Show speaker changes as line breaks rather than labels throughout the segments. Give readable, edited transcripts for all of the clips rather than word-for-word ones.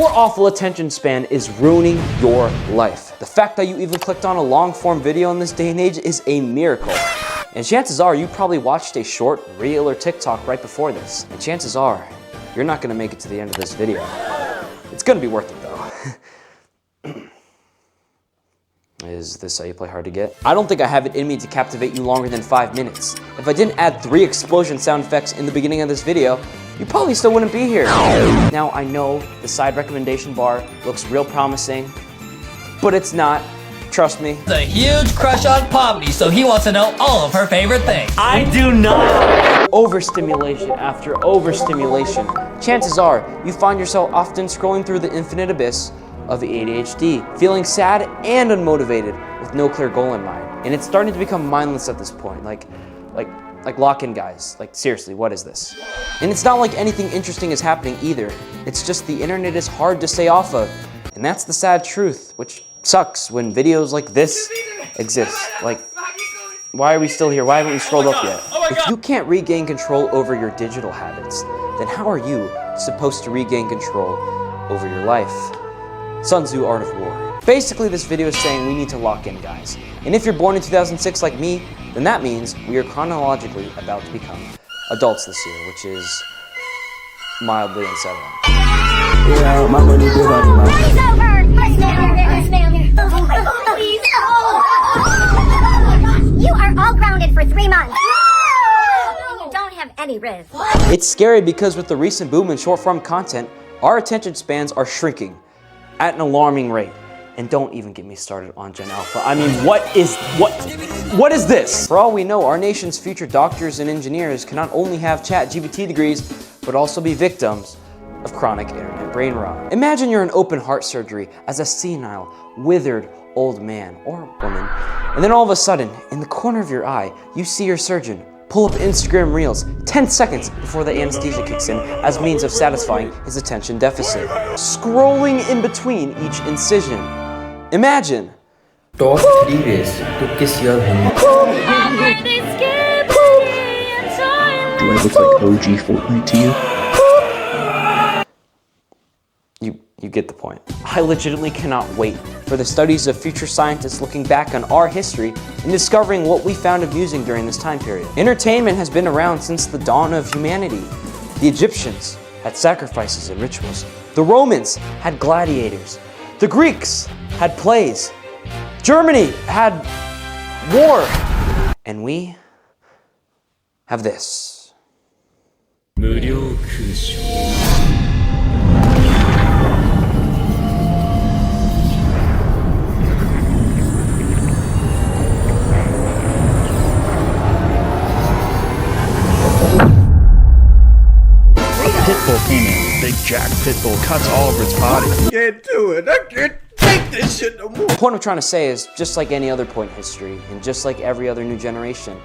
Your awful attention span is ruining your life. The fact that you even clicked on a long form video in this day and age is a miracle. And chances are you probably watched a short reel or TikTok right before this. And chances are you're not gonna make it to the end of this video. It's gonna be worth it though. Is this how you play hard to get? I don't think I have it in me to captivate you longer than 5 minutes. If I didn't add 3 explosion sound effects in the beginning of this video, you probably still wouldn't be here. Now I know the side recommendation bar looks real promising, but it's not. Trust me.
A huge crush on Pomni, so he wants to know all of her favorite things.
I do not. Overstimulation after overstimulation. Chances are you find yourself often scrolling through the infinite abyss of ADHD, feeling sad and unmotivated with no clear goal in mind. And it's starting to become mindless at this point. Like lock-in guys. Like seriously, what is this? And it's not like anything interesting is happening either. It's just the internet is hard to stay off of. And that's the sad truth, which sucks when videos like this exist. Like, why are we still here? Why haven't we scrolled up yet? If you can't regain control over your digital habits, then how are you supposed to regain control over your life? Sun Tzu, Art of War. Basically, this video is saying we need to lock in, guys. And if you're born in 2006 like me, then that means we are chronologically about to become adults this year, which is mildly unsettling.
Yeah, my money good on you, man.
Please over! Let's mail here. Please. You are all grounded for 3 months. And you don't have any risk.
It's scary because with the recent boom in short-form content, our attention spans are shrinking at an alarming rate. And don't even get me started on Gen Alpha. I mean, what is this? For all we know, our nation's future doctors and engineers can not only have ChatGPT degrees, but also be victims of chronic internet brain rot. Imagine you're in open heart surgery as a senile, withered old man or woman, and then all of a sudden, in the corner of your eye, you see your surgeon pull up Instagram Reels 10 seconds before the anesthesia kicks in as means of satisfying his attention deficit. Scrolling in between each incision. Imagine.
Toss 3 ways to kiss your hand. Do I look like OG Fortnite to you?
You get the point. I legitimately cannot wait for the studies of future scientists looking back on our history and discovering what we found amusing during this time period. Entertainment has been around since the dawn of humanity. The Egyptians had sacrifices and rituals. The Romans had gladiators. The Greeks had plays. Germany had war. And we have this.
Pitbull came in. Big Jack Pitbull cuts all over its body.
Can't do it. I can't take this shit no more.
The point I'm trying to say is, just like any other point in history, and just like every other new generation,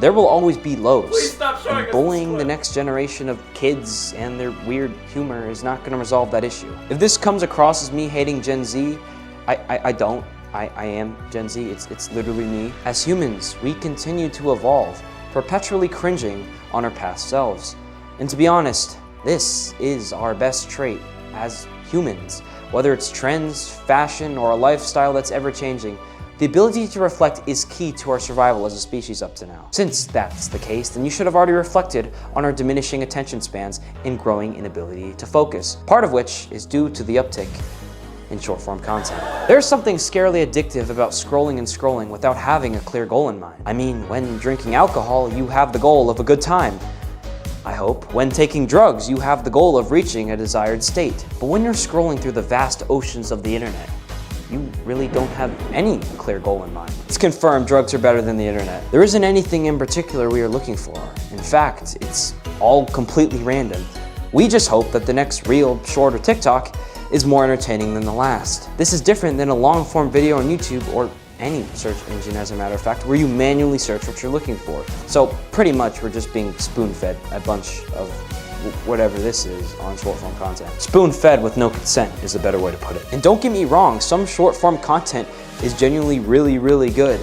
there will always be lows. And bullying the next generation of kids and their weird humor is not going to resolve that issue. If this comes across as me hating Gen Z, I don't. I am Gen Z. It's literally me. As humans, we continue to evolve, perpetually cringing on our past selves. And to be honest, this is our best trait as humans. Whether it's trends, fashion, or a lifestyle that's ever-changing, the ability to reflect is key to our survival as a species up to now. Since that's the case, then you should have already reflected on our diminishing attention spans and growing inability to focus, part of which is due to the uptick in short-form content. There's something scarily addictive about scrolling and scrolling without having a clear goal in mind. I mean, when drinking alcohol, you have the goal of a good time. I hope. When taking drugs, you have the goal of reaching a desired state. But when you're scrolling through the vast oceans of the internet, you really don't have any clear goal in mind. It's confirmed drugs are better than the internet. There isn't anything in particular we are looking for. In fact, it's all completely random. We just hope that the next reel, short, or TikTok is more entertaining than the last. This is different than a long-form video on YouTube or any search engine, as a matter of fact, where you manually search what you're looking for. So pretty much we're just being spoon-fed a bunch of whatever this is on short-form content. Spoon-fed with no consent is a better way to put it. And don't get me wrong, some short-form content is genuinely really good.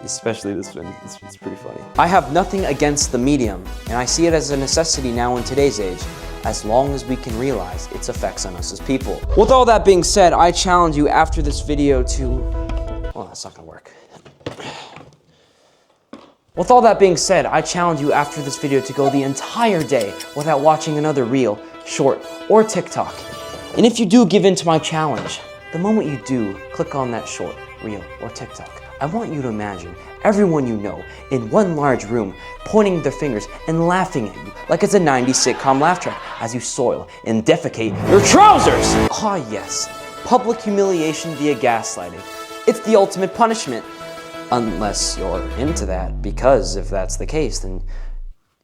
Especially this one, it's pretty funny. I have nothing against the medium, and I see it as a necessity now in today's age. as long as we can realize its effects on us as people. With all that being said, I challenge you after this video to... Well, that's not gonna work. With all that being said, I challenge you after this video to go the entire day without watching another reel, short, or TikTok. And if you do give in to my challenge, the moment you do click on that short, reel, or TikTok, I want you to imagine everyone you know in one large room pointing their fingers and laughing at you like it's a 90s sitcom laugh track as you soil and defecate your trousers! Ah yes, public humiliation via gaslighting. It's the ultimate punishment. Unless you're into that, because if that's the case, then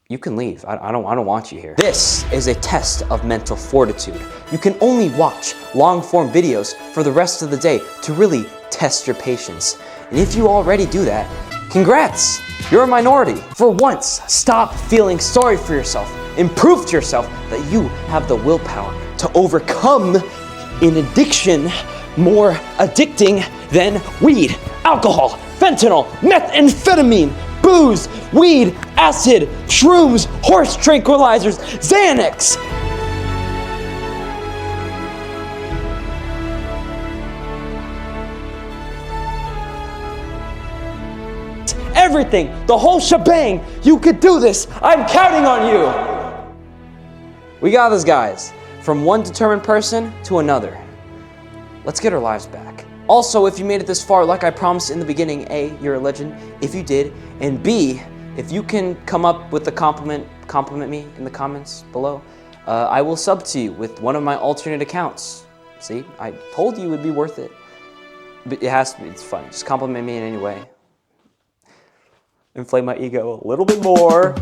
you can leave. I don't want you here. This is a test of mental fortitude. You can only watch long-form videos for the rest of the day to really test your patience. And if you already do that, congrats, you're a minority. For once, stop feeling sorry for yourself and prove to yourself that you have the willpower to overcome an addiction more addicting than weed, alcohol, fentanyl, methamphetamine, booze, weed, acid, shrooms, horse tranquilizers, Xanax. Everything, the whole shebang. You could do this. I'm counting on you. We got this, guys. From one determined person to another. Let's get our lives back. Also, if you made it this far, like I promised in the beginning, A, you're a legend, if you did, and B, if you can come up with a compliment me in the comments below, I will sub to you with one of my alternate accounts. See, I told you it would be worth it. But it has to be, it's fun. Just compliment me in any way. Inflate my ego a little bit more.